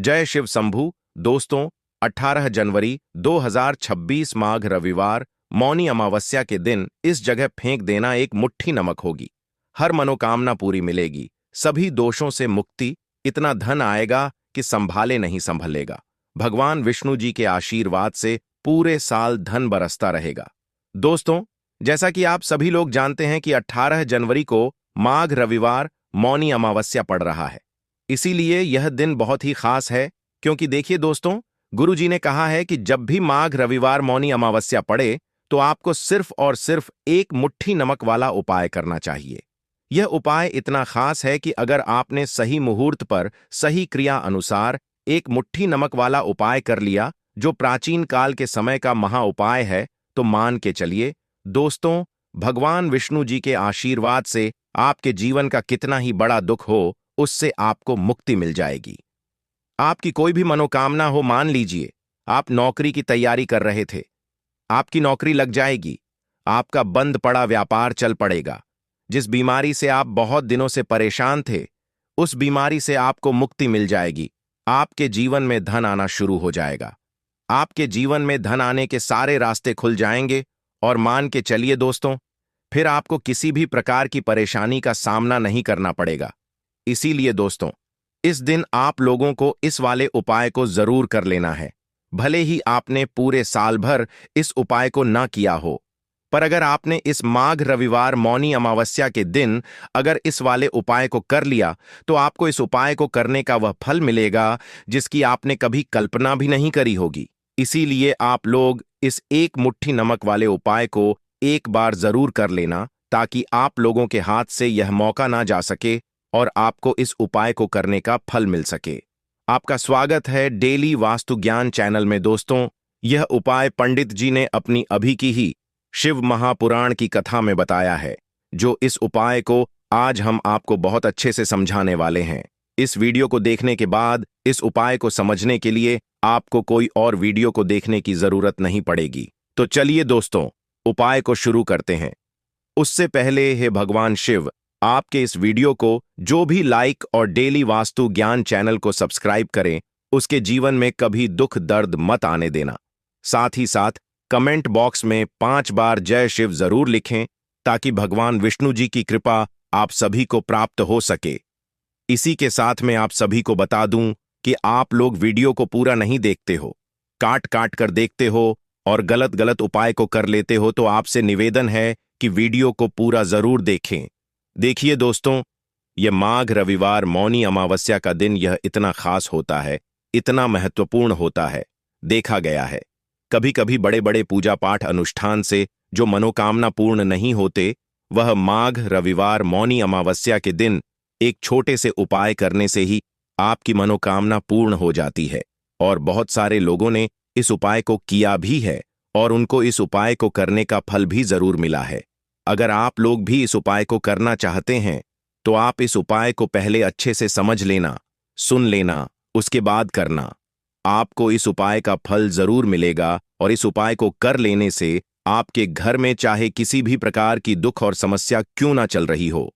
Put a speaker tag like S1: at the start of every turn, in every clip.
S1: जय शिव शंभू। दोस्तों, 18 जनवरी 2026 माघ रविवार मौनी अमावस्या के दिन इस जगह फेंक देना एक मुट्ठी नमक होगी। हर मनोकामना पूरी मिलेगी, सभी दोषों से मुक्ति, इतना धन आएगा कि संभाले नहीं संभलेगा। भगवान विष्णु जी के आशीर्वाद से पूरे साल धन बरसता रहेगा। दोस्तों, जैसा कि आप सभी लोग जानते हैं कि 18 जनवरी को माघ रविवार मौनी अमावस्या पड़ रहा है। इसीलिए यह दिन बहुत ही खास है, क्योंकि देखिए दोस्तों, गुरु जी ने कहा है कि जब भी माघ रविवार मौनी अमावस्या पड़े तो आपको सिर्फ और सिर्फ एक मुट्ठी नमक वाला उपाय करना चाहिए। यह उपाय इतना खास है कि अगर आपने सही मुहूर्त पर सही क्रिया अनुसार एक मुट्ठी नमक वाला उपाय कर लिया, जो प्राचीन काल के समय का महा उपाय है, तो मान के चलिए दोस्तों, भगवान विष्णु जी के आशीर्वाद से आपके जीवन का कितना ही बड़ा दुख हो, उससे आपको मुक्ति मिल जाएगी। आपकी कोई भी मनोकामना हो, मान लीजिए आप नौकरी की तैयारी कर रहे थे, आपकी नौकरी लग जाएगी, आपका बंद पड़ा व्यापार चल पड़ेगा, जिस बीमारी से आप बहुत दिनों से परेशान थे, उस बीमारी से आपको मुक्ति मिल जाएगी। आपके जीवन में धन आना शुरू हो जाएगा। आपके जीवन में धन आने के सारे रास्ते खुल जाएंगे और मान के चलिए दोस्तों, फिर आपको किसी भी प्रकार की परेशानी का सामना नहीं करना पड़ेगा। इसीलिए दोस्तों, इस दिन आप लोगों को इस वाले उपाय को जरूर कर लेना है। भले ही आपने पूरे साल भर इस उपाय को ना किया हो, पर अगर आपने इस माघ रविवार मौनी अमावस्या के दिन अगर इस वाले उपाय को कर लिया, तो आपको इस उपाय को करने का वह फल मिलेगा जिसकी आपने कभी कल्पना भी नहीं करी होगी। इसीलिए आप लोग इस एक मुट्ठी नमक वाले उपाय को एक बार जरूर कर लेना, ताकि आप लोगों के हाथ से यह मौका ना जा सके और आपको इस उपाय को करने का फल मिल सके। आपका स्वागत है डेली वास्तु ज्ञान चैनल में। दोस्तों, यह उपाय पंडित जी ने अपनी अभी की ही शिव महापुराण की कथा में बताया है, जो इस उपाय को आज हम आपको बहुत अच्छे से समझाने वाले हैं। इस वीडियो को देखने के बाद इस उपाय को समझने के लिए आपको कोई और वीडियो को देखने की जरूरत नहीं पड़ेगी। तो चलिए दोस्तों, उपाय को शुरू करते हैं। उससे पहले हे भगवान शिव, आपके इस वीडियो को जो भी लाइक और डेली वास्तु ज्ञान चैनल को सब्सक्राइब करें, उसके जीवन में कभी दुख दर्द मत आने देना। साथ ही साथ कमेंट बॉक्स में 5 बार जय शिव जरूर लिखें, ताकि भगवान विष्णु जी की कृपा आप सभी को प्राप्त हो सके। इसी के साथ मैं आप सभी को बता दूं कि आप लोग वीडियो को पूरा नहीं देखते हो, काट काट कर देखते हो और गलत गलत उपाय को कर लेते हो, तो आपसे निवेदन है कि वीडियो को पूरा जरूर देखें। देखिए दोस्तों, यह माघ रविवार मौनी अमावस्या का दिन यह इतना खास होता है, इतना महत्वपूर्ण होता है। देखा गया है कभी कभी बड़े बड़े पूजा पाठ अनुष्ठान से जो मनोकामना पूर्ण नहीं होते, वह माघ रविवार मौनी अमावस्या के दिन एक छोटे से उपाय करने से ही आपकी मनोकामना पूर्ण हो जाती है। और बहुत सारे लोगों ने इस उपाय को किया भी है और उनको इस उपाय को करने का फल भी जरूर मिला है। अगर आप लोग भी इस उपाय को करना चाहते हैं, तो आप इस उपाय को पहले अच्छे से समझ लेना, सुन लेना, उसके बाद करना। आपको इस उपाय का फल जरूर मिलेगा और इस उपाय को कर लेने से आपके घर में चाहे किसी भी प्रकार की दुख और समस्या क्यों ना चल रही हो,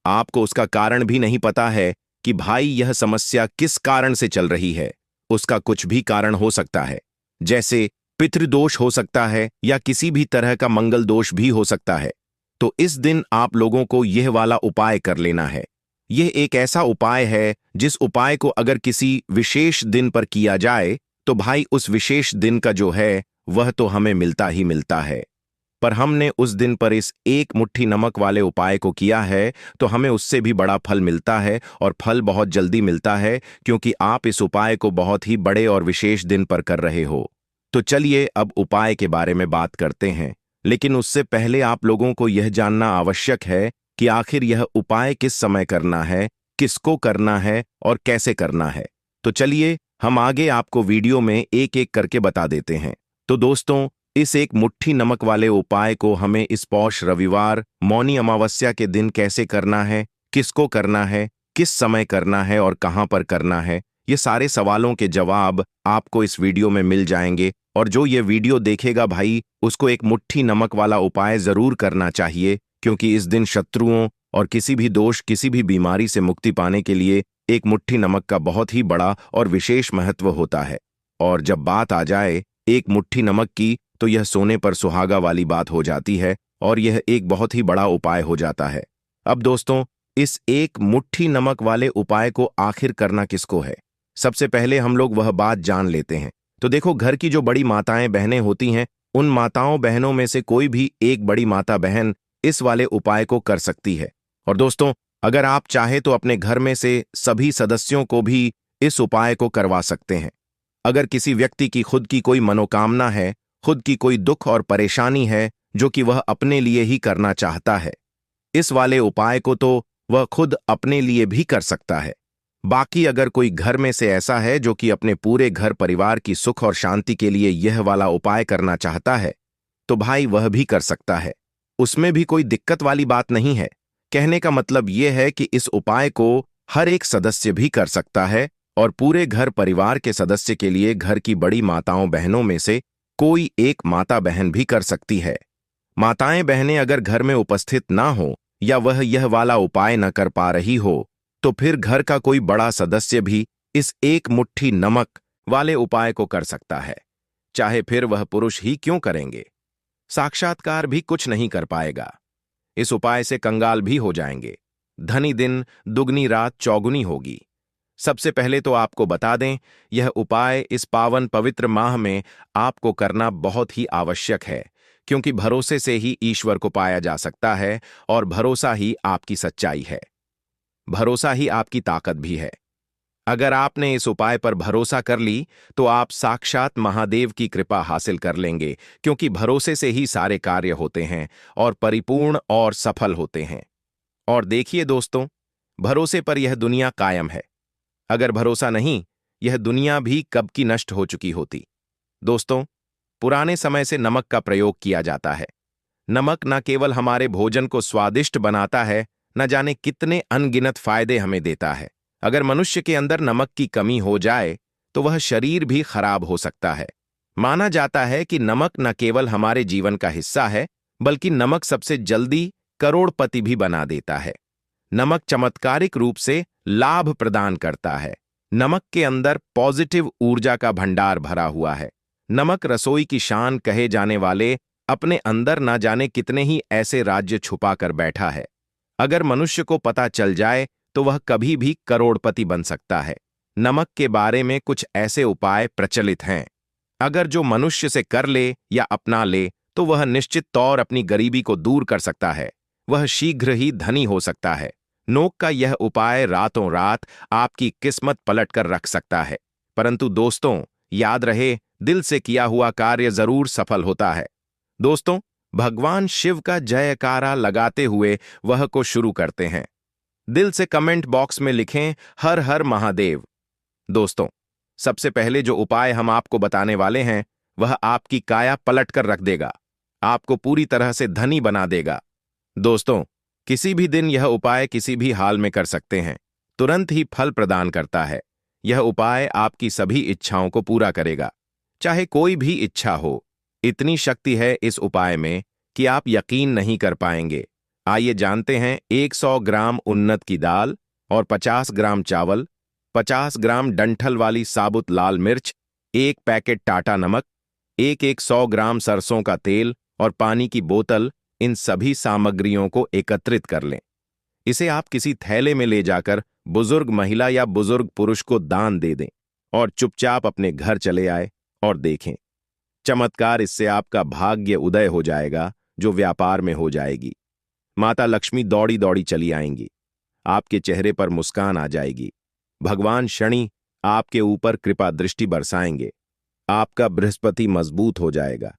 S1: आपको उसका कारण भी नहीं पता है कि भाई यह समस्या किस कारण से चल रही है। उसका कुछ भी कारण हो सकता है, जैसे पितृदोष हो सकता है या किसी भी तरह का मंगल दोष भी हो सकता है। तो इस दिन आप लोगों को यह वाला उपाय कर लेना है। यह एक ऐसा उपाय है जिस उपाय को अगर किसी विशेष दिन पर किया जाए, तो भाई उस विशेष दिन का जो है वह तो हमें मिलता ही मिलता है। पर हमने उस दिन पर इस एक मुट्ठी नमक वाले उपाय को किया है, तो हमें उससे भी बड़ा फल मिलता है और फल बहुत जल्दी मिलता है, क्योंकि आप इस उपाय को बहुत ही बड़े और विशेष दिन पर कर रहे हो। तो चलिए अब उपाय के बारे में बात करते हैं, लेकिन उससे पहले आप लोगों को यह जानना आवश्यक है कि आखिर यह उपाय किस समय करना है, किसको करना है और कैसे करना है। तो चलिए हम आगे आपको वीडियो में एक एक करके बता देते हैं। तो दोस्तों, इस एक मुट्ठी नमक वाले उपाय को हमें इस पौष रविवार मौनी अमावस्या के दिन कैसे करना है, किसको करना है, किस समय करना है और कहां पर करना है, ये सारे सवालों के जवाब आपको इस वीडियो में मिल जाएंगे। और जो ये वीडियो देखेगा भाई, उसको एक मुट्ठी नमक वाला उपाय जरूर करना चाहिए, क्योंकि इस दिन शत्रुओं और किसी भी दोष, किसी भी बीमारी से मुक्ति पाने के लिए एक मुट्ठी नमक का बहुत ही बड़ा और विशेष महत्व होता है। और जब बात आ जाए एक मुट्ठी नमक की, तो यह सोने पर सुहागा वाली बात हो जाती है और यह एक बहुत ही बड़ा उपाय हो जाता है। अब दोस्तों, इस एक मुट्ठी नमक वाले उपाय को आखिर करना किसको है? सबसे पहले हम लोग वह बात जान लेते हैं। तो देखो, घर की जो बड़ी माताएं बहनें होती हैं, उन माताओं बहनों में से कोई भी एक बड़ी माता बहन इस वाले उपाय को कर सकती है। और दोस्तों, अगर आप चाहे तो अपने घर में से सभी सदस्यों को भी इस उपाय को करवा सकते हैं। अगर किसी व्यक्ति की खुद की कोई मनोकामना है, खुद की कोई दुख और परेशानी है जो कि वह अपने लिए ही करना चाहता है, इस वाले उपाय को तो वह खुद अपने लिए भी कर सकता है। बाकी अगर कोई घर में से ऐसा है जो कि अपने पूरे घर परिवार की सुख और शांति के लिए यह वाला उपाय करना चाहता है, तो भाई वह भी कर सकता है। उसमें भी कोई दिक्कत वाली बात नहीं है। कहने का मतलब यह है कि इस उपाय को हर एक सदस्य भी कर सकता है और पूरे घर परिवार के सदस्य के लिए घर की बड़ी माताओं बहनों में से कोई एक माता बहन भी कर सकती है। माताएं बहनें अगर घर में उपस्थित ना हो या वह यह वाला उपाय न कर पा रही हो, तो फिर घर का कोई बड़ा सदस्य भी इस एक मुट्ठी नमक वाले उपाय को कर सकता है। चाहे फिर वह पुरुष ही क्यों करेंगे, साक्षात्कार भी कुछ नहीं कर पाएगा। इस उपाय से कंगाल भी हो जाएंगे। धनी दिन दुगनी रात चौगुनी होगी। सबसे पहले तो आपको बता दें, यह उपाय इस पावन पवित्र माह में आपको करना बहुत ही आवश्यक है, क्योंकि भरोसे से ही ईश्वर को पाया जा सकता है और भरोसा ही आपकी सच्चाई है। भरोसा ही आपकी ताकत भी है। अगर आपने इस उपाय पर भरोसा कर ली, तो आप साक्षात महादेव की कृपा हासिल कर लेंगे, क्योंकि भरोसे से ही सारे कार्य होते हैं और परिपूर्ण और सफल होते हैं। और देखिए दोस्तों, भरोसे पर यह दुनिया कायम है। अगर भरोसा नहीं, यह दुनिया भी कब की नष्ट हो चुकी होती। दोस्तों, पुराने समय से नमक का प्रयोग किया जाता है। नमक न केवल हमारे भोजन को स्वादिष्ट बनाता है, न जाने कितने अनगिनत फायदे हमें देता है। अगर मनुष्य के अंदर नमक की कमी हो जाए, तो वह शरीर भी खराब हो सकता है। माना जाता है कि नमक न केवल हमारे जीवन का हिस्सा है, बल्कि नमक सबसे जल्दी करोड़पति भी बना देता है। नमक चमत्कारिक रूप से लाभ प्रदान करता है। नमक के अंदर पॉजिटिव ऊर्जा का भंडार भरा हुआ है। नमक रसोई की शान कहे जाने वाले अपने अंदर ना जाने कितने ही ऐसे राज्य छुपा कर बैठा है। अगर मनुष्य को पता चल जाए, तो वह कभी भी करोड़पति बन सकता है। नमक के बारे में कुछ ऐसे उपाय प्रचलित हैं। अगर जो मनुष्य से कर ले या अपना ले, तो वह निश्चित तौर अपनी गरीबी को दूर कर सकता है। वह शीघ्र ही धनी हो सकता है। नोक का यह उपाय रातों रात आपकी किस्मत पलट कर रख सकता है। परंतु दोस्तों, याद रहे, दिल से किया हुआ कार्य जरूर सफल होता है। दोस्तों, भगवान शिव का जयकारा लगाते हुए वह को शुरू करते हैं। दिल से कमेंट बॉक्स में लिखें, हर हर महादेव। दोस्तों, सबसे पहले जो उपाय हम आपको बताने वाले हैं, वह आपकी काया पलट कर रख देगा, आपको पूरी तरह से धनी बना देगा। दोस्तों, किसी भी दिन यह उपाय किसी भी हाल में कर सकते हैं, तुरंत ही फल प्रदान करता है। यह उपाय आपकी सभी इच्छाओं को पूरा करेगा, चाहे कोई भी इच्छा हो। इतनी शक्ति है इस उपाय में कि आप यकीन नहीं कर पाएंगे। आइए जानते हैं, 100 ग्राम उन्नत की दाल और 50 ग्राम चावल, 50 ग्राम डंठल वाली साबुत लाल मिर्च, 1 पैकेट टाटा नमक, एक 100 ग्राम सरसों का तेल और पानी की बोतल, इन सभी सामग्रियों को एकत्रित कर लें। इसे आप किसी थैले में ले जाकर बुजुर्ग महिला या बुजुर्ग पुरुष को दान दे दें और चुपचाप अपने घर चले आए और देखें। चमत्कार, इससे आपका भाग्य उदय हो जाएगा, जो व्यापार में हो जाएगी। माता लक्ष्मी दौड़ी दौड़ी चली आएंगी, आपके चेहरे पर मुस्कान आ जाएगी। भगवान शनि आपके ऊपर कृपा दृष्टि बरसाएंगे। आपका बृहस्पति मजबूत हो जाएगा,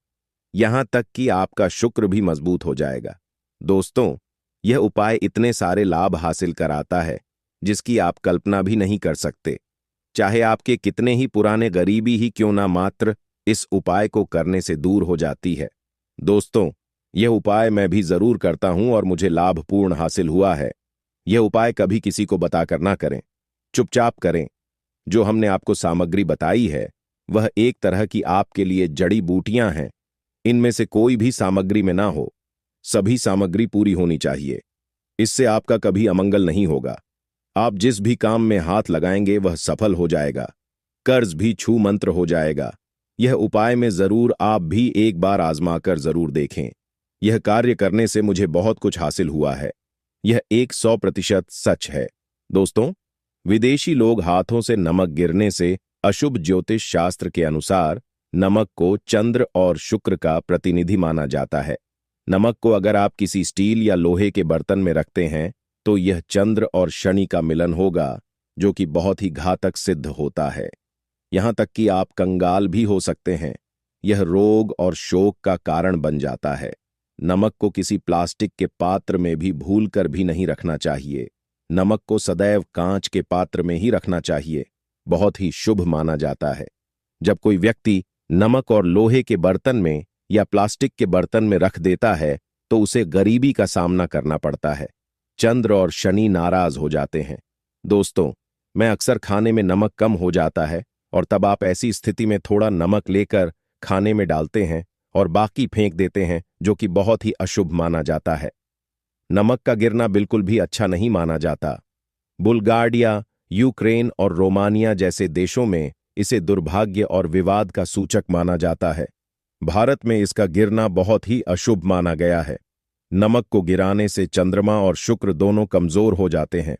S1: यहां तक कि आपका शुक्र भी मजबूत हो जाएगा। दोस्तों, यह उपाय इतने सारे लाभ हासिल कराता है जिसकी आप कल्पना भी नहीं कर सकते। चाहे आपके कितने ही पुराने गरीबी ही क्यों ना, मात्र इस उपाय को करने से दूर हो जाती है। दोस्तों, यह उपाय मैं भी जरूर करता हूं और मुझे लाभपूर्ण हासिल हुआ है। यह उपाय कभी किसी को बताकर ना करें, चुपचाप करें। जो हमने आपको सामग्री बताई है, वह एक तरह की आपके लिए जड़ी बूटियां हैं। इनमें से कोई भी सामग्री में ना हो, सभी सामग्री पूरी होनी चाहिए। इससे आपका कभी अमंगल नहीं होगा। आप जिस भी काम में हाथ लगाएंगे वह सफल हो जाएगा। कर्ज भी छू मंत्र हो जाएगा। यह उपाय में जरूर आप भी एक बार आजमाकर जरूर देखें। यह कार्य करने से मुझे बहुत कुछ हासिल हुआ है। यह 100% सच है। दोस्तों, विदेशी लोग हाथों से नमक गिरने से अशुभ ज्योतिष शास्त्र के अनुसार नमक को चंद्र और शुक्र का प्रतिनिधि माना जाता है। नमक को अगर आप किसी स्टील या लोहे के बर्तन में रखते हैं तो यह चंद्र और शनि का मिलन होगा, जो कि बहुत ही घातक सिद्ध होता है। यहां तक कि आप कंगाल भी हो सकते हैं। यह रोग और शोक का कारण बन जाता है। नमक को किसी प्लास्टिक के पात्र में भी भूलकर भी नहीं रखना चाहिए। नमक को सदैव कांच के पात्र में ही रखना चाहिए। बहुत ही शुभ माना जाता है। जब कोई व्यक्ति नमक और लोहे के बर्तन में या प्लास्टिक के बर्तन में रख देता है तो उसे गरीबी का सामना करना पड़ता है। चंद्र और शनि नाराज हो जाते हैं। दोस्तों, मैं अक्सर खाने में नमक कम हो जाता है और तब आप ऐसी स्थिति में थोड़ा नमक लेकर खाने में डालते हैं और बाकी फेंक देते हैं, जो कि बहुत ही अशुभ माना जाता है। नमक का गिरना बिल्कुल भी अच्छा नहीं माना जाता। बुल्गारिया, यूक्रेन और रोमानिया जैसे देशों में इसे दुर्भाग्य और विवाद का सूचक माना जाता है। भारत में इसका गिरना बहुत ही अशुभ माना गया है। नमक को गिराने से चंद्रमा और शुक्र दोनों कमजोर हो जाते हैं,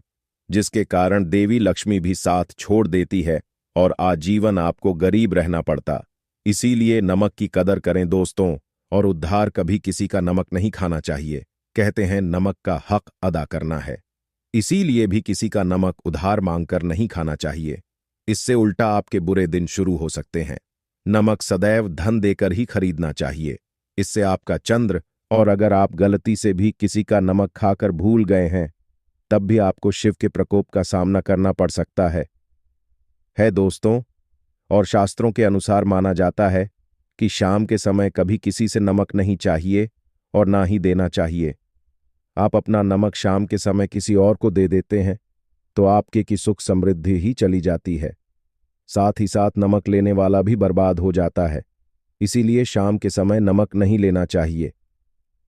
S1: जिसके कारण देवी लक्ष्मी भी साथ छोड़ देती है और आजीवन आपको गरीब रहना पड़ता। इसीलिए नमक की कदर करें दोस्तों, और उद्धार कभी किसी का नमक नहीं खाना चाहिए। कहते हैं नमक का हक अदा करना है, इसीलिए भी किसी का नमक उधार मांगकर नहीं खाना चाहिए। इससे उल्टा आपके बुरे दिन शुरू हो सकते हैं। नमक सदैव धन देकर ही खरीदना चाहिए। इससे आपका चंद्र, और अगर आप गलती से भी किसी का नमक खाकर भूल गए हैं तब भी आपको शिव के प्रकोप का सामना करना पड़ सकता है दोस्तों। और शास्त्रों के अनुसार माना जाता है कि शाम के समय कभी किसी से नमक नहीं चाहिए और ना ही देना चाहिए। आप अपना नमक शाम के समय किसी और को दे देते हैं तो आपके की सुख समृद्धि ही चली जाती है। साथ ही साथ नमक लेने वाला भी बर्बाद हो जाता है। इसीलिए शाम के समय नमक नहीं लेना चाहिए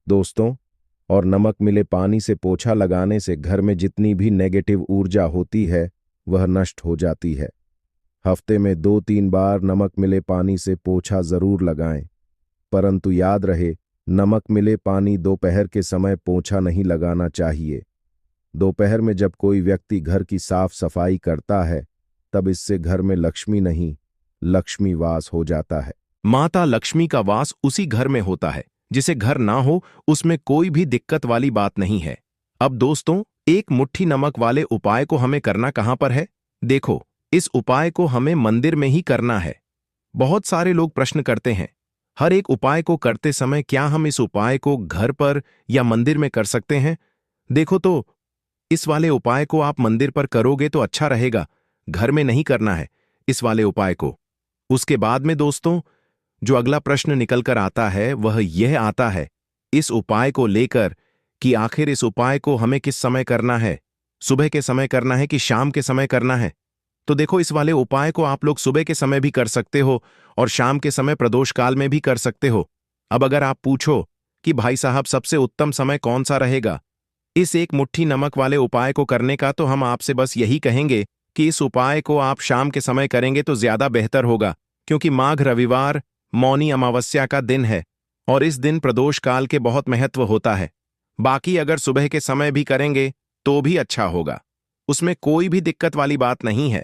S1: दोस्तों। और नमक मिले पानी से पोछा लगाने से घर में जितनी भी नेगेटिव ऊर्जा होती है वह नष्ट हो जाती है। हफ्ते में 2-3 बार नमक मिले पानी से पोछा जरूर लगाएं, परंतु याद रहे नमक मिले पानी दोपहर के समय पोछा नहीं लगाना चाहिए। दोपहर में जब कोई व्यक्ति घर की साफ सफाई करता है तब इससे घर में लक्ष्मी नहीं, लक्ष्मी वास हो जाता है।
S2: माता लक्ष्मी का वास उसी घर में होता है जिसे घर ना हो उसमें कोई भी दिक्कत वाली बात नहीं है। अब दोस्तों, एक मुट्ठी नमक वाले उपाय को हमें करना कहां पर है? देखो, इस उपाय को हमें मंदिर में ही करना है। बहुत सारे लोग प्रश्न करते हैं, हर एक उपाय को करते समय क्या हम इस उपाय को घर पर या मंदिर में कर सकते हैं? देखो तो, इस वाले उपाय को आप मंदिर पर करोगे तो अच्छा रहेगा, घर में नहीं करना है इस वाले उपाय को। उसके बाद में दोस्तों, जो अगला प्रश्न निकल कर आता है वह यह आता है इस उपाय को लेकर कि आखिर इस उपाय को हमें किस समय करना है, सुबह के समय करना है कि शाम के समय करना है? तो देखो, इस वाले उपाय को आप लोग सुबह के समय भी कर सकते हो और शाम के समय प्रदोष काल में भी कर सकते हो। अब अगर आप पूछो कि भाई साहब सबसे उत्तम समय कौन सा रहेगा इस एक मुट्ठी नमक वाले उपाय को करने का, तो हम आपसे बस यही कहेंगे कि इस उपाय को आप शाम के समय करेंगे तो ज्यादा बेहतर होगा, क्योंकि माघ रविवार मौनी अमावस्या का दिन है और इस दिन प्रदोष काल के बहुत महत्व होता है। बाकी अगर सुबह के समय भी करेंगे तो भी अच्छा होगा, उसमें कोई भी दिक्कत वाली बात नहीं है।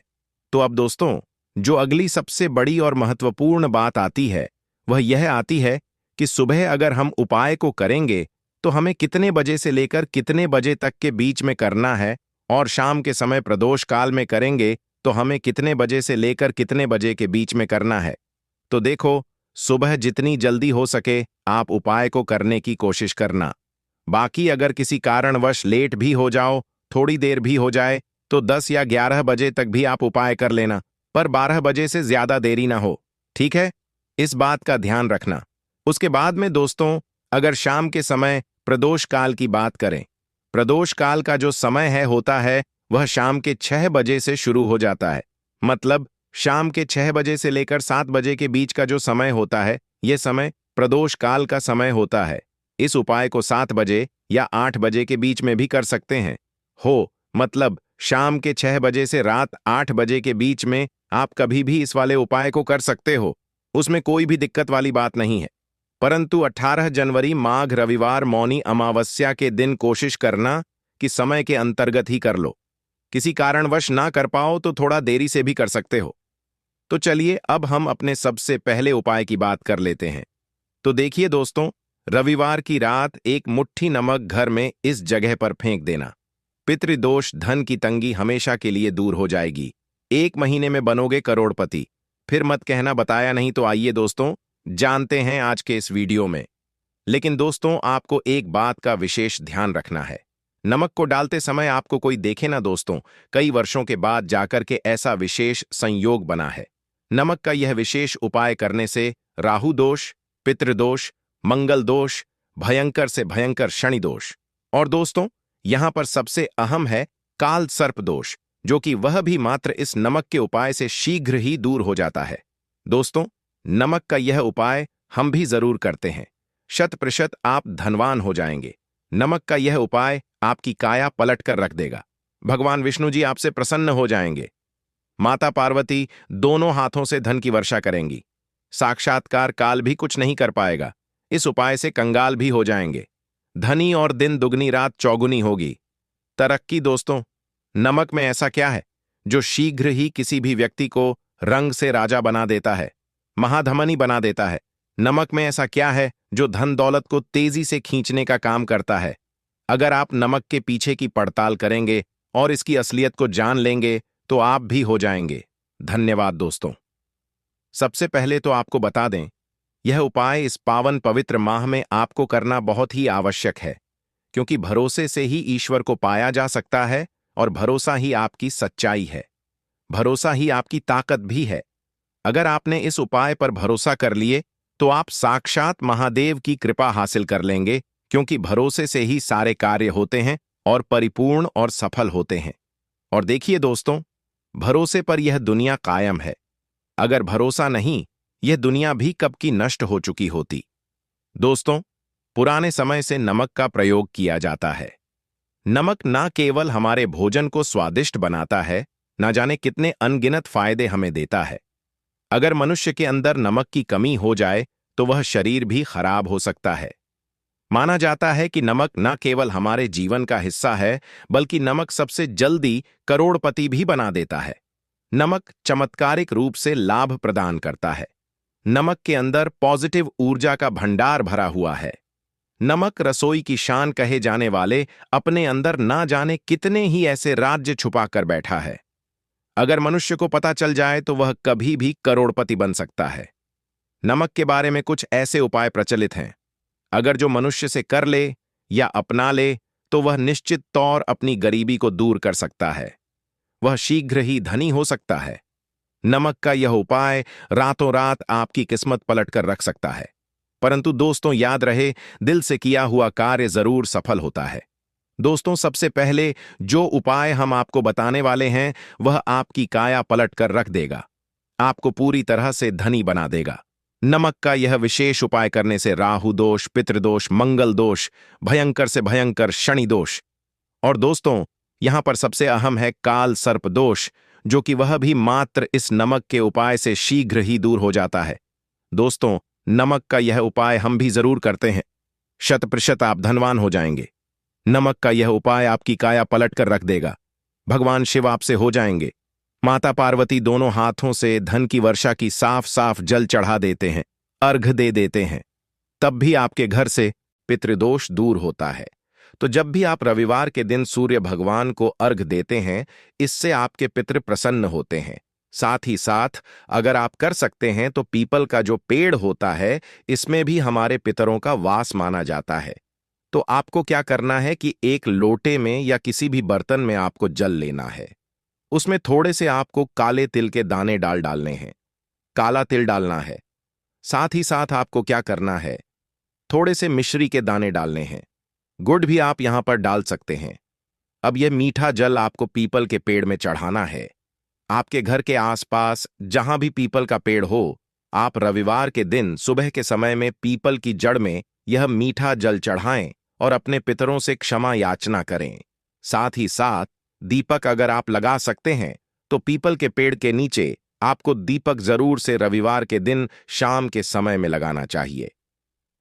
S2: तो अब दोस्तों, जो अगली सबसे बड़ी और महत्वपूर्ण बात आती है वह यह आती है कि सुबह अगर हम उपाय को करेंगे तो हमें कितने बजे से लेकर कितने बजे तक के बीच में करना है, और शाम के समय प्रदोष काल में करेंगे तो हमें कितने बजे से लेकर कितने बजे के बीच में करना है। तो देखो, सुबह जितनी जल्दी हो सके आप उपाय को करने की कोशिश करना। बाकी अगर किसी कारणवश लेट भी हो जाओ, थोड़ी देर भी हो जाए, तो 10 या 11 बजे तक भी आप उपाय कर लेना, पर 12 बजे से ज्यादा देरी ना हो, ठीक है? इस बात का ध्यान रखना। उसके बाद में दोस्तों, अगर शाम के समय प्रदोष काल की बात करें, प्रदोष काल का जो समय होता है वह शाम के 6 बजे से शुरू हो जाता है। मतलब शाम के 6 बजे से लेकर 7 बजे के बीच का जो समय होता है, यह समय प्रदोष काल का समय होता है। इस उपाय को 7 बजे या 8 बजे के बीच में भी कर सकते हैं। मतलब
S1: शाम के 6 बजे से रात 8 बजे के बीच में आप कभी भी इस वाले उपाय को कर सकते हो। उसमें कोई भी दिक्कत वाली बात नहीं है। परंतु 18 जनवरी माघ रविवार मौनी अमावस्या के दिन कोशिश करना कि समय के अंतर्गत ही कर लो। किसी कारणवश ना कर पाओ तो थोड़ा देरी से भी कर सकते हो। तो चलिए अब हम अपने सबसे पहले उपाय की बात कर लेते हैं। तो देखिए दोस्तों, रविवार की रात एक मुट्ठी नमक घर में इस जगह पर फेंक देना। पितृदोष, धन की तंगी हमेशा के लिए दूर हो जाएगी। 1 महीने में बनोगे करोड़पति। फिर मत कहना बताया नहीं। तो आइए दोस्तों, जानते हैं आज के इस वीडियो में। लेकिन दोस्तों, आपको एक बात का विशेष ध्यान रखना है। नमक को डालते समय आपको कोई देखे ना दोस्तों, कई वर्षों के बाद जाकर के ऐसा विशेष संयोग बना है। नमक का यह विशेष उपाय करने से राहु दोष, पितृदोष, मंगल दोष, भयंकर से भयंकर शनि दोष और दोस्तों यहां पर सबसे अहम है काल सर्प दोष, जो कि वह भी मात्र इस नमक के उपाय से शीघ्र ही दूर हो जाता है। दोस्तों, नमक का यह उपाय हम भी जरूर करते हैं। 100% आप धनवान हो जाएंगे। नमक का यह उपाय आपकी काया पलट कर रख देगा। भगवान विष्णु जी आपसे प्रसन्न हो जाएंगे। माता पार्वती दोनों हाथों से धन की वर्षा करेंगी। साक्षात्कार काल भी कुछ नहीं कर पाएगा। इस उपाय से कंगाल भी हो जाएंगे। धनी और दिन दुगनी रात चौगुनी होगी। तरक्की दोस्तों, नमक में ऐसा क्या है जो शीघ्र ही किसी भी व्यक्ति को रंग से राजा बना देता है, महाधमनी बना देता है। नमक में ऐसा क्या है जो धन दौलत को तेजी से खींचने का काम करता है। अगर आप नमक के पीछे की पड़ताल करेंगे और इसकी असलियत को जान लेंगे तो आप भी हो जाएंगे। धन्यवाद दोस्तों। सबसे पहले तो आपको बता दें, यह उपाय इस पावन पवित्र माह में आपको करना बहुत ही आवश्यक है, क्योंकि भरोसे से ही ईश्वर को पाया जा सकता है और भरोसा ही आपकी सच्चाई है। भरोसा ही आपकी ताकत भी है। अगर आपने इस उपाय पर भरोसा कर लिए तो आप साक्षात महादेव की कृपा हासिल कर लेंगे, क्योंकि भरोसे से ही सारे कार्य होते हैं और परिपूर्ण और सफल होते हैं। और देखिए दोस्तों, भरोसे पर यह दुनिया कायम है। अगर भरोसा नहीं, यह दुनिया भी कब की नष्ट हो चुकी होती। दोस्तों, पुराने समय से नमक का प्रयोग किया जाता है। नमक ना केवल हमारे भोजन को स्वादिष्ट बनाता है, ना जाने कितने अनगिनत फायदे हमें देता है। अगर मनुष्य के अंदर नमक की कमी हो जाए तो वह शरीर भी खराब हो सकता है। माना जाता है कि नमक न केवल हमारे जीवन का हिस्सा है, बल्कि नमक सबसे जल्दी करोड़पति भी बना देता है। नमक चमत्कारिक रूप से लाभ प्रदान करता है। नमक के अंदर पॉजिटिव ऊर्जा का भंडार भरा हुआ है। नमक रसोई की शान कहे जाने वाले अपने अंदर ना जाने कितने ही ऐसे राज्य छुपा कर बैठा है। अगर मनुष्य को पता चल जाए तो वह कभी भी करोड़पति बन सकता है। नमक के बारे में कुछ ऐसे उपाय प्रचलित हैं। अगर जो मनुष्य से कर ले या अपना ले तो वह निश्चित तौर अपनी गरीबी को दूर कर सकता है। वह शीघ्र ही धनी हो सकता है। नमक का यह उपाय रातों रात आपकी किस्मत पलट कर रख सकता है। परंतु दोस्तों याद रहे, दिल से किया हुआ कार्य जरूर सफल होता है। दोस्तों, सबसे पहले जो उपाय हम आपको बताने वाले हैं वह आपकी काया पलट कर रख देगा, आपको पूरी तरह से धनी बना देगा। नमक का यह विशेष उपाय करने से राहु दोष, पितृदोष, मंगल दोष, भयंकर से भयंकर शनि दोष और दोस्तों यहां पर सबसे अहम है काल सर्प दोष, जो कि वह भी मात्र इस नमक के उपाय से शीघ्र ही दूर हो जाता है। दोस्तों, नमक का यह उपाय हम भी जरूर करते हैं। 100% आप धनवान हो जाएंगे। नमक का यह उपाय आपकी काया पलट कर रख देगा। भगवान शिव आपसे हो जाएंगे। माता पार्वती दोनों हाथों से धन की वर्षा की साफ साफ जल चढ़ा देते हैं, अर्घ दे देते हैं। तब भी आपके घर से पितृदोष दूर होता है। तो जब भी आप रविवार के दिन सूर्य भगवान को अर्घ देते हैं, इससे आपके पितृ प्रसन्न होते हैं। साथ ही साथ अगर आप कर सकते हैं तो पीपल का जो पेड़ होता है, इसमें भी हमारे पितरों का वास माना जाता है। तो आपको क्या करना है कि एक लोटे में या किसी भी बर्तन में आपको जल लेना है। उसमें थोड़े से आपको काले तिल के दाने डालने हैं। काला तिल डालना है। साथ ही साथ आपको क्या करना है, थोड़े से मिश्री के दाने डालने हैं। गुड़ भी आप यहां पर डाल सकते हैं। अब यह मीठा जल आपको पीपल के पेड़ में चढ़ाना है। आपके घर के आसपास जहां भी पीपल का पेड़ हो, आप रविवार के दिन सुबह के समय में पीपल की जड़ में यह मीठा जल चढ़ाएं और अपने पितरों से क्षमा याचना करें। साथ ही साथ दीपक अगर आप लगा सकते हैं तो पीपल के पेड़ के नीचे आपको दीपक जरूर से रविवार के दिन शाम के समय में लगाना चाहिए।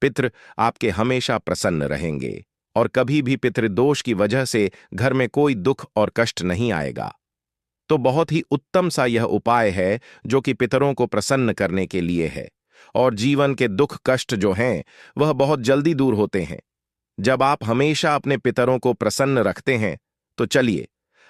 S1: पितृ आपके हमेशा प्रसन्न रहेंगे और कभी भी पितृदोष की वजह से घर में कोई दुख और कष्ट नहीं आएगा। तो बहुत ही उत्तम सा यह उपाय है जो कि पितरों को प्रसन्न करने के लिए है, और जीवन के दुख कष्ट जो हैं वह बहुत जल्दी दूर होते हैं जब आप हमेशा अपने पितरों को प्रसन्न रखते हैं। तो चलिए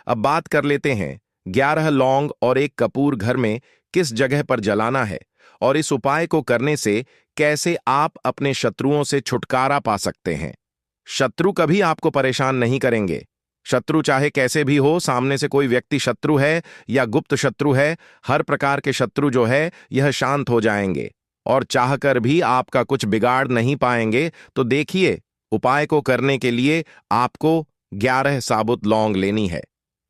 S1: अब बात कर लेते हैं 11 लौंग और 1 कपूर घर में किस जगह पर जलाना है और इस उपाय को करने से कैसे आप अपने शत्रुओं से छुटकारा पा सकते हैं। शत्रु कभी आपको परेशान नहीं करेंगे। शत्रु चाहे कैसे भी हो, सामने से कोई व्यक्ति शत्रु है या गुप्त शत्रु है, हर प्रकार के शत्रु जो है यह शांत हो जाएंगे और चाहकर भी आपका कुछ बिगाड़ नहीं पाएंगे। तो देखिए, उपाय को करने के लिए आपको 11 साबुत लौंग लेनी है।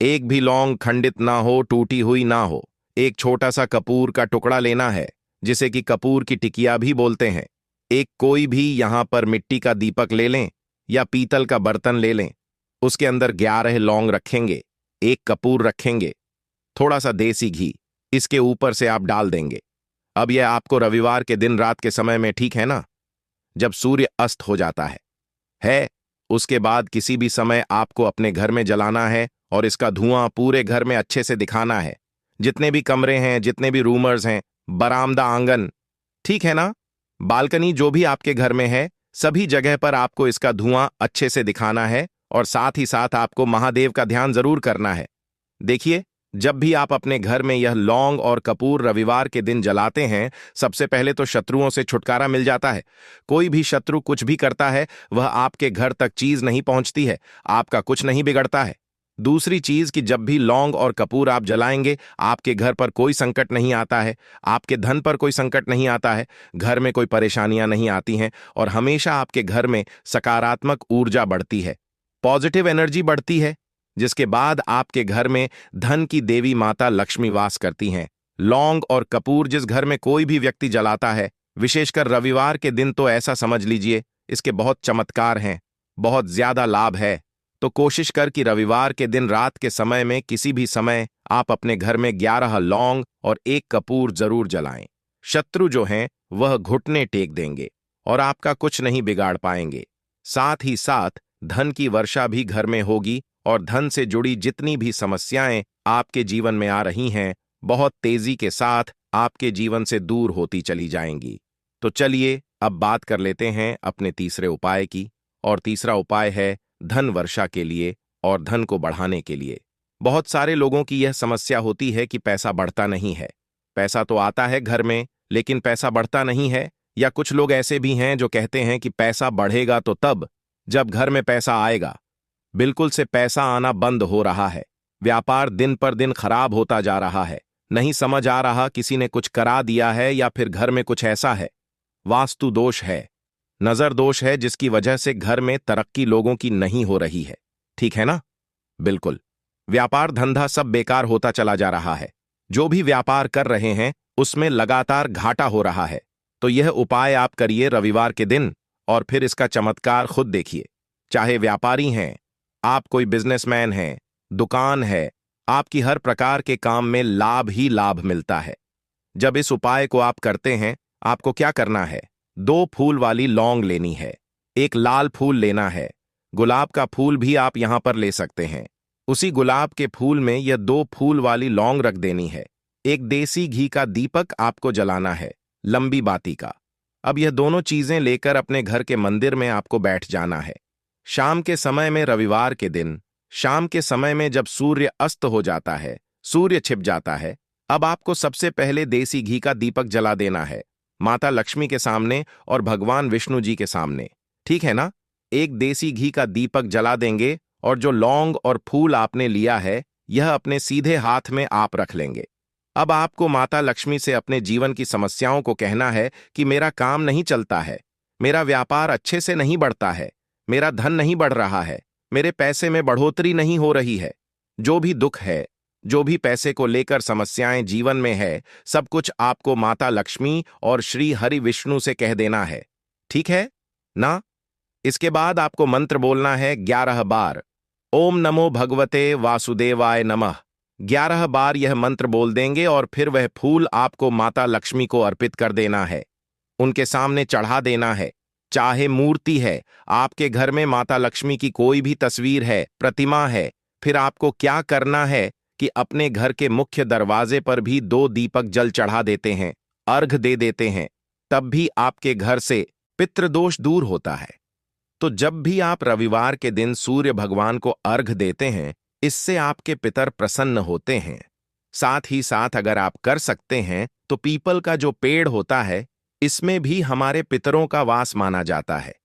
S1: एक भी लौंग खंडित ना हो, टूटी हुई ना हो। एक छोटा सा कपूर का टुकड़ा लेना है, जिसे कि कपूर की टिकिया भी बोलते हैं। एक कोई भी यहां पर मिट्टी का दीपक ले लें या पीतल का बर्तन ले लें। उसके अंदर 11 लौंग रखेंगे, 1 कपूर रखेंगे, थोड़ा सा देसी घी इसके ऊपर से आप डाल देंगे। अब यह आपको रविवार के दिन रात के समय में, ठीक है ना, जब सूर्य अस्त हो जाता है। उसके बाद किसी भी समय आपको अपने घर में जलाना है और इसका धुआं पूरे घर में अच्छे से दिखाना है। जितने भी कमरे हैं, जितने भी रूमर्स हैं, बरामदा, आंगन, ठीक है ना, बालकनी, जो भी आपके घर में है, सभी जगह पर आपको इसका धुआं अच्छे से दिखाना है और साथ ही साथ आपको महादेव का ध्यान जरूर करना है। देखिए, जब भी आप अपने घर में यह लौंग और कपूर रविवार के दिन जलाते हैं, सबसे पहले तो शत्रुओं से छुटकारा मिल जाता है। कोई भी शत्रु कुछ भी करता है, वह आपके घर तक चीज नहीं पहुंचती है, आपका कुछ नहीं बिगड़ता है। दूसरी चीज कि जब भी लौंग और कपूर आप जलाएंगे, आपके घर पर कोई संकट नहीं आता है, आपके धन पर कोई संकट नहीं आता है, घर में कोई परेशानियां नहीं आती हैं और हमेशा आपके घर में सकारात्मक ऊर्जा बढ़ती है, पॉजिटिव एनर्जी बढ़ती है, जिसके बाद आपके घर में धन की देवी माता लक्ष्मी वास करती हैं। लौंग और कपूर जिस घर में कोई भी व्यक्ति जलाता है, विशेषकर रविवार के दिन, तो ऐसा समझ लीजिए इसके बहुत चमत्कार हैं, बहुत ज्यादा लाभ है। तो कोशिश कर कि रविवार के दिन रात के समय में किसी भी समय आप अपने घर में 11 लौंग और 1 कपूर जरूर जलाएं। शत्रु जो हैं वह घुटने टेक देंगे और आपका कुछ नहीं बिगाड़ पाएंगे। साथ ही साथ धन की वर्षा भी घर में होगी और धन से जुड़ी जितनी भी समस्याएं आपके जीवन में आ रही हैं, बहुत तेजी के साथ आपके जीवन से दूर होती चली जाएंगी। तो चलिए अब बात कर लेते हैं अपने तीसरे उपाय की, और तीसरा उपाय है धन वर्षा के लिए और धन को बढ़ाने के लिए। बहुत सारे लोगों की यह समस्या होती है कि पैसा बढ़ता नहीं है। पैसा तो आता है घर में, लेकिन पैसा बढ़ता नहीं है। या कुछ लोग ऐसे भी हैं जो कहते हैं कि पैसा बढ़ेगा तो तब जब घर में पैसा आएगा। बिल्कुल से पैसा आना बंद हो रहा है। व्यापार दिन पर दिन खराब होता जा रहा है। नहीं समझ आ रहा, किसी ने कुछ करा दिया है या फिर घर में कुछ ऐसा है, वास्तु दोष है, नजर दोष है, जिसकी वजह से घर में तरक्की लोगों की नहीं हो रही है। ठीक है ना? बिल्कुल, व्यापार धंधा सब बेकार होता चला जा रहा है। जो भी व्यापार कर रहे हैं उसमें लगातार घाटा हो रहा है। तो यह उपाय आप करिए रविवार के दिन और फिर इसका चमत्कार खुद देखिए। चाहे व्यापारी हैं, आप कोई बिजनेसमैन हैं, दुकान है, आपकी हर प्रकार के काम में लाभ ही लाभ मिलता है। जब इस उपाय को आप करते हैं, आपको क्या करना है? 2 फूल वाली लौंग लेनी है, 1 लाल फूल लेना है, गुलाब का फूल भी आप यहां पर ले सकते हैं। उसी गुलाब के फूल में यह 2 फूल वाली लौंग रख देनी है। 1 देसी घी का दीपक आपको जलाना है, लंबी बाती का। अब यह दोनों चीजें लेकर अपने घर के मंदिर में आपको बैठ जाना है। शाम के समय में, रविवार के दिन शाम के समय में जब सूर्य अस्त हो जाता है, सूर्य छिप जाता है, अब आपको सबसे पहले देसी घी का दीपक जला देना है, माता लक्ष्मी के सामने और भगवान विष्णु जी के सामने। ठीक है ना? 1 देसी घी का दीपक जला देंगे और जो लौंग और फूल आपने लिया है, यह अपने सीधे हाथ में आप रख लेंगे। अब आपको माता लक्ष्मी से अपने जीवन की समस्याओं को कहना है कि मेरा काम नहीं चलता है, मेरा व्यापार अच्छे से नहीं बढ़ता है, मेरा धन नहीं बढ़ रहा है, मेरे पैसे में बढ़ोतरी नहीं हो रही है। जो भी दुख है, जो भी पैसे को लेकर समस्याएं जीवन में है, सब कुछ आपको माता लक्ष्मी और श्री हरि विष्णु से कह देना है। ठीक है ना? इसके बाद आपको मंत्र बोलना है 11 बार। ओम नमो भगवते वासुदेवाय नमः। 11 बार यह मंत्र बोल देंगे और फिर वह फूल आपको माता लक्ष्मी को अर्पित कर देना है, उनके सामने चढ़ा देना है। चाहे मूर्ति है, आपके घर में माता लक्ष्मी की कोई भी तस्वीर है, प्रतिमा है, फिर आपको क्या करना है कि अपने घर के मुख्य दरवाजे पर भी 2 दीपक जल चढ़ा देते हैं, अर्घ दे देते हैं। तब भी आपके घर से पितृदोष दूर होता है। तो जब भी आप रविवार के दिन सूर्य भगवान को अर्घ देते हैं, इससे आपके पितर प्रसन्न होते हैं। साथ ही साथ अगर आप कर सकते हैं तो पीपल का जो पेड़ होता है, इसमें भी हमारे पितरों का वास माना जाता है।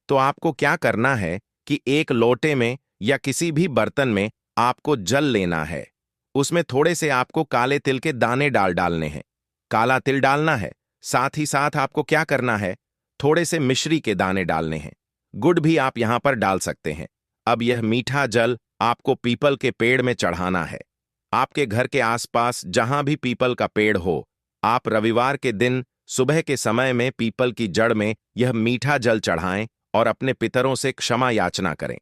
S1: तो आपको क्या करना है कि एक लोटे में या किसी भी बर्तन में आपको जल लेना है। उसमें थोड़े से आपको काले तिल के दाने डालने हैं। काला तिल डालना है। साथ ही साथ आपको क्या करना है, थोड़े से मिश्री के दाने डालने हैं। गुड़ भी आप यहां पर डाल सकते हैं। अब यह मीठा जल आपको पीपल के पेड़ में चढ़ाना है। आपके घर के आसपास जहां भी पीपल का पेड़ हो, आप रविवार के दिन सुबह के समय में पीपल की जड़ में यह मीठा जल चढ़ाएं और अपने पितरों से क्षमा याचना करें।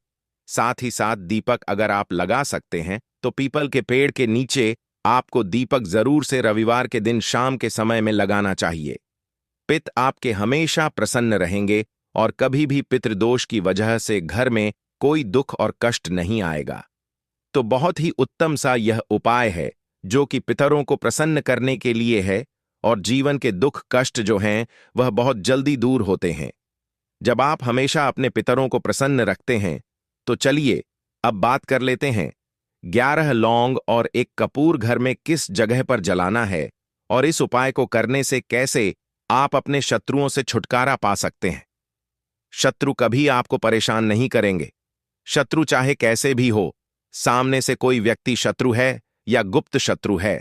S1: साथ ही साथ दीपक अगर आप लगा सकते हैं तो पीपल के पेड़ के नीचे आपको दीपक जरूर से रविवार के दिन शाम के समय में लगाना चाहिए। पित आपके हमेशा प्रसन्न रहेंगे और कभी भी पितृदोष की वजह से घर में कोई दुख और कष्ट नहीं आएगा। तो बहुत ही उत्तम सा यह उपाय है जो कि पितरों को प्रसन्न करने के लिए है और जीवन के दुख कष्ट जो हैं वह बहुत जल्दी दूर होते हैं जब आप हमेशा अपने पितरों को प्रसन्न रखते हैं। तो चलिए अब बात कर लेते हैं 11 लौंग और एक कपूर घर में किस जगह पर जलाना है और इस उपाय को करने से कैसे आप अपने शत्रुओं से छुटकारा पा सकते हैं। शत्रु कभी आपको परेशान नहीं करेंगे। शत्रु चाहे कैसे भी हो, सामने से कोई व्यक्ति शत्रु है या गुप्त शत्रु है,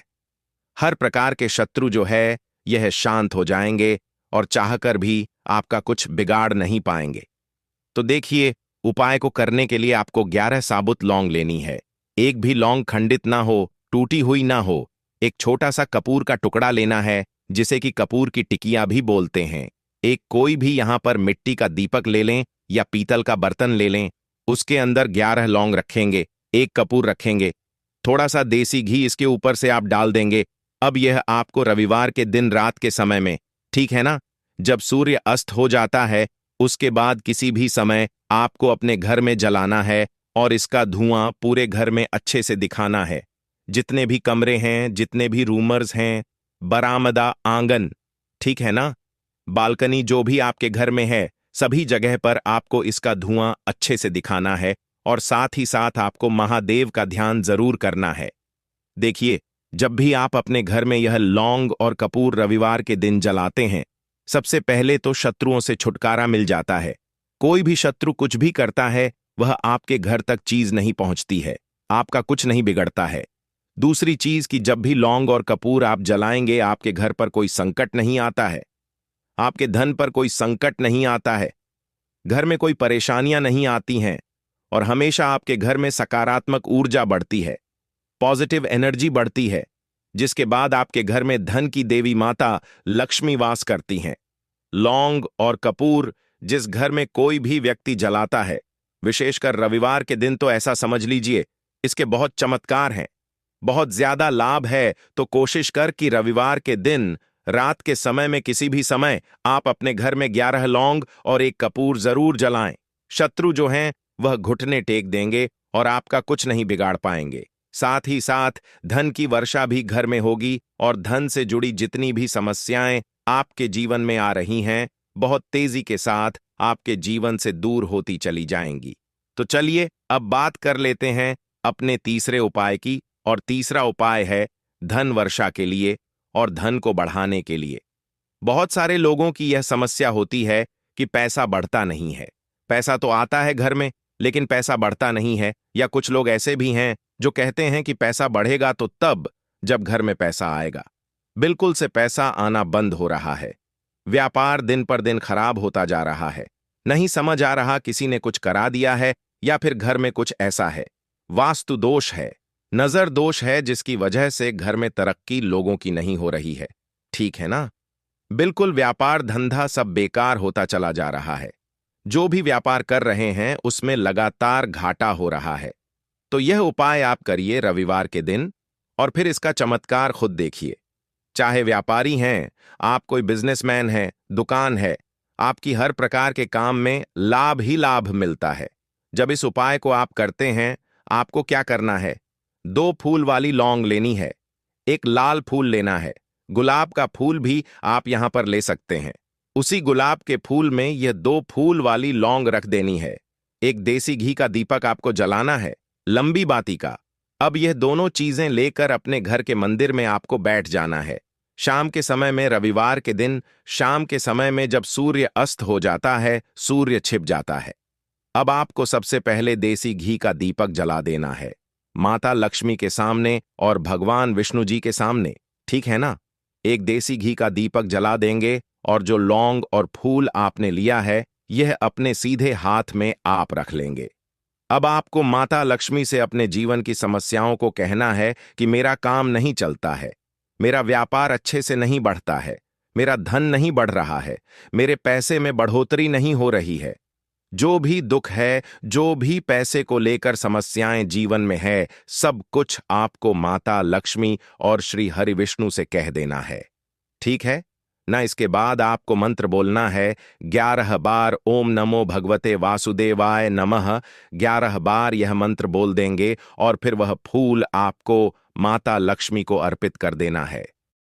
S1: हर प्रकार के शत्रु जो है यह शांत हो जाएंगे और चाहकर भी आपका कुछ बिगाड़ नहीं पाएंगे। तो देखिए, उपाय को करने के लिए आपको 11 साबुत लौंग लेनी है। एक भी लौंग खंडित ना हो, टूटी हुई ना हो। एक छोटा सा कपूर का टुकड़ा लेना है, जिसे कि कपूर की टिकिया भी बोलते हैं। एक कोई भी यहां पर मिट्टी का दीपक ले लें या पीतल का बर्तन ले लें। उसके अंदर 11 लौंग रखेंगे, एक कपूर रखेंगे, थोड़ा सा देसी घी इसके ऊपर से आप डाल देंगे। अब यह आपको रविवार के दिन रात के समय में, ठीक है ना, जब सूर्य अस्त हो जाता है उसके बाद किसी भी समय आपको अपने घर में जलाना है और इसका धुआं पूरे घर में अच्छे से दिखाना है। जितने भी कमरे हैं, जितने भी रूमर्स हैं, बरामदा, आंगन, ठीक है ना, बालकनी, जो भी आपके घर में है, सभी जगह पर आपको इसका धुआं अच्छे से दिखाना है और साथ ही साथ आपको महादेव का ध्यान जरूर करना है। देखिए, जब भी आप अपने घर में यह लौंग और कपूर रविवार के दिन जलाते हैं, सबसे पहले तो शत्रुओं से छुटकारा मिल जाता है। कोई भी शत्रु कुछ भी करता है, वह आपके घर तक चीज नहीं पहुंचती है, आपका कुछ नहीं बिगड़ता है। दूसरी चीज कि जब भी लौंग और कपूर आप जलाएंगे, आपके घर पर कोई संकट नहीं आता है, आपके धन पर कोई संकट नहीं आता है, घर में कोई परेशानियां नहीं आती हैं और हमेशा आपके घर में सकारात्मक ऊर्जा बढ़ती है, पॉजिटिव एनर्जी बढ़ती है, जिसके बाद आपके घर में धन की देवी माता लक्ष्मी वास करती हैं। लौंग और कपूर जिस घर में कोई भी व्यक्ति जलाता है, विशेषकर रविवार के दिन, तो ऐसा समझ लीजिए इसके बहुत चमत्कार हैं, बहुत ज्यादा लाभ है। तो कोशिश कर कि रविवार के दिन रात के समय में किसी भी समय आप अपने घर में 11 लौंग और एक कपूर जरूर जलाएं। शत्रु जो हैं वह घुटने टेक देंगे और आपका कुछ नहीं बिगाड़ पाएंगे। साथ ही साथ धन की वर्षा भी घर में होगी और धन से जुड़ी जितनी भी समस्याएं आपके जीवन में आ रही हैं, बहुत तेजी के साथ आपके जीवन से दूर होती चली जाएंगी। तो चलिए अब बात कर लेते हैं अपने तीसरे उपाय की, और तीसरा उपाय है धन वर्षा के लिए और धन को बढ़ाने के लिए। बहुत सारे लोगों की यह समस्या होती है कि पैसा बढ़ता नहीं है। पैसा तो आता है घर में, लेकिन पैसा बढ़ता नहीं है। या कुछ लोग ऐसे भी हैं जो कहते हैं कि पैसा बढ़ेगा तो तब जब घर में पैसा आएगा। बिल्कुल से पैसा आना बंद हो रहा है। व्यापार दिन पर दिन खराब होता जा रहा है। नहीं समझ आ रहा किसी ने कुछ करा दिया है या फिर घर में कुछ ऐसा है, वास्तु दोष है, नजर दोष है, जिसकी वजह से घर में तरक्की लोगों की नहीं हो रही है। ठीक है ना, बिल्कुल व्यापार धंधा सब बेकार होता चला जा रहा है। जो भी व्यापार कर रहे हैं उसमें लगातार घाटा हो रहा है। तो यह उपाय आप करिए रविवार के दिन और फिर इसका चमत्कार खुद देखिए। चाहे व्यापारी हैं, आप कोई बिजनेसमैन हैं, दुकान है, आपकी हर प्रकार के काम में लाभ ही लाभ मिलता है। जब इस उपाय को आप करते हैं, आपको क्या करना है? 2 फूल वाली लौंग लेनी है, एक लाल फूल लेना है, गुलाब का फूल भी आप यहां पर ले सकते हैं। उसी गुलाब के फूल में यह 2 फूल वाली लौंग रख देनी है। एक देसी घी का दीपक आपको जलाना है, लंबी बाती का। अब यह दोनों चीजें लेकर अपने घर के मंदिर में आपको बैठ जाना है। शाम के समय में, रविवार के दिन शाम के समय में जब सूर्य अस्त हो जाता है, सूर्य छिप जाता है। अब आपको सबसे पहले देसी घी का दीपक जला देना है, माता लक्ष्मी के सामने और भगवान विष्णु जी के सामने, ठीक है ना? एक देसी घी का दीपक जला देंगे और जो लौंग और फूल आपने लिया है, यह अपने सीधे हाथ में आप रख लेंगे। अब आपको माता लक्ष्मी से अपने जीवन की समस्याओं को कहना है कि मेरा काम नहीं चलता है, मेरा व्यापार अच्छे से नहीं बढ़ता है, मेरा धन नहीं बढ़ रहा है, मेरे पैसे में बढ़ोतरी नहीं हो रही है। जो भी दुख है, जो भी पैसे को लेकर समस्याएं जीवन में है, सब कुछ आपको माता लक्ष्मी और श्री हरि विष्णु से कह देना है, ठीक है ना? इसके बाद आपको मंत्र बोलना है 11 बार, ओम नमो भगवते वासुदेवाय नमः। 11 बार यह मंत्र बोल देंगे और फिर वह फूल आपको माता लक्ष्मी को अर्पित कर देना है।